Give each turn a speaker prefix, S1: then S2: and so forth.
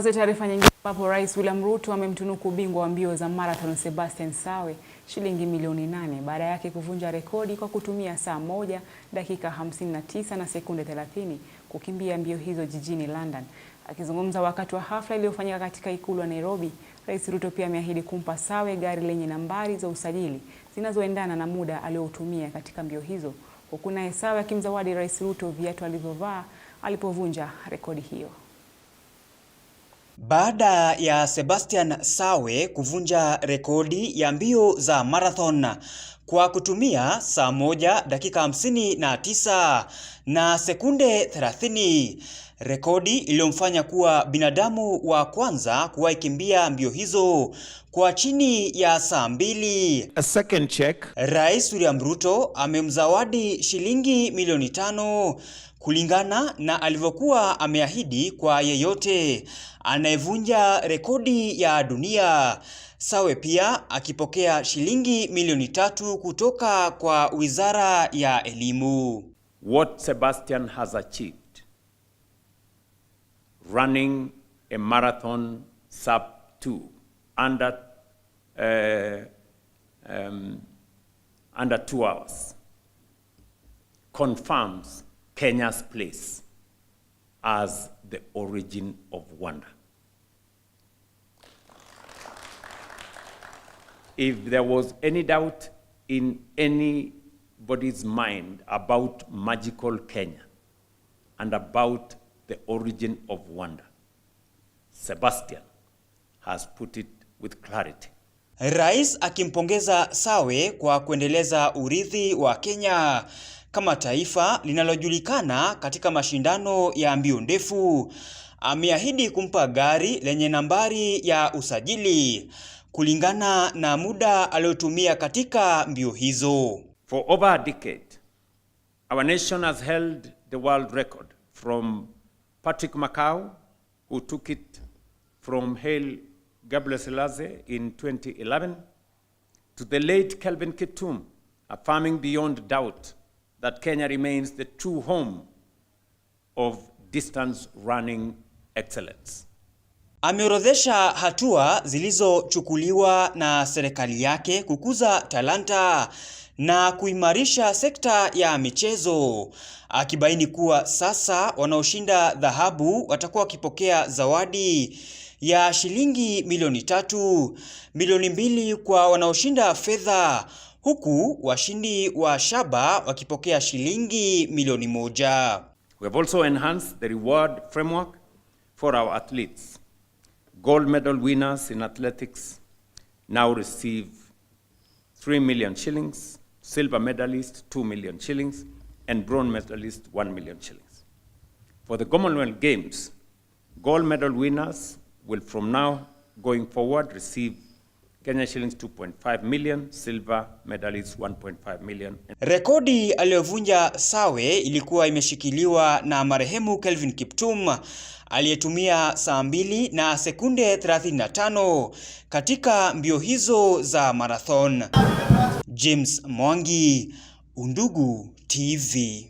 S1: Taarifa nyingine ambapo Rais William Ruto amemtunuku bingwa wa mbio za marathon Sebastian Sawe shilingi milioni 8 baada yake kuvunja rekodi kwa kutumia saa 1 dakika 59 na sekunde 30 kukimbia mbio hizo jijini London. Akizungumza wakati wa hafla iliyofanyika katika ikulu ya Nairobi, Rais Ruto pia ameahidi kumpa Sawe gari lenye nambari za usajili zinazoendana na muda aliotumia katika mbio hizo, huku naye Sawe akimzawadi Rais Ruto viatu alivyovaa alipovunja rekodi hiyo.
S2: Baada ya Sebastian Sawe kuvunja rekodi ya mbio za marathon kwa kutumia saa 1 dakika 59 na sekunde 30, rekodi iliyomfanya kuwa binadamu wa kwanza kuwahi kimbia mbio hizo kwa chini ya saa 2.
S3: A second check.
S2: Rais William Ruto amemzawadi shilingi milioni 5 kulingana na alivyokuwa ameahidi kwa yeyote anayevunja rekodi ya dunia. Sawe pia akipokea shilingi milioni 3 kutoka kwa Wizara ya Elimu.
S4: What Sebastian has achieved, running a marathon sub 2 under 2 hours, confirms Kenya's place as the origin of wonder. If there was any doubt in anybody's mind about magical Kenya and about the origin of wonder, Sebastian has put it with clarity.
S2: Rais akimpongeza Sawe kwa kuendeleza urithi wa Kenya kama taifa linalojulikana katika mashindano ya mbio ndefu, ameahidi kumpa gari lenye nambari ya usajili kulingana na muda aliotumia katika mbio hizo.
S4: For over a decade, our nation has held the world record, from Patrick Macau, who took it from Haile Gebrselassie in 2011, to the late Kelvin Kiptum, affirming beyond doubt that Kenya remains the true home of distance running excellence.
S2: Ameorodhesha hatua zilizochukuliwa na serikali yake kukuza talanta na kuimarisha sekta ya michezo, akibaini kuwa sasa wanaoshinda dhahabu watakuwa wakipokea zawadi ya shilingi milioni 3, milioni 2 kwa wanaoshinda fedha, huku washindi wa shaba wakipokea shilingi milioni 1.
S4: We have also enhanced the reward framework for our athletes. Gold medal winners in athletics now receive 3 million shillings, silver medalists 2 million shillings, and bronze medalists 1 million shillings. For the Commonwealth Games, gold medal winners will from now going forward receive Kenya shillings 2.5 million, silver medalists 1.5 million.
S2: Rekodi aliyovunja Sawe ilikuwa imeshikiliwa na marehemu Kelvin Kiptum aliyetumia saa 2 na sekunde 35 katika mbio hizo za marathon. James Mwangi, Undugu TV.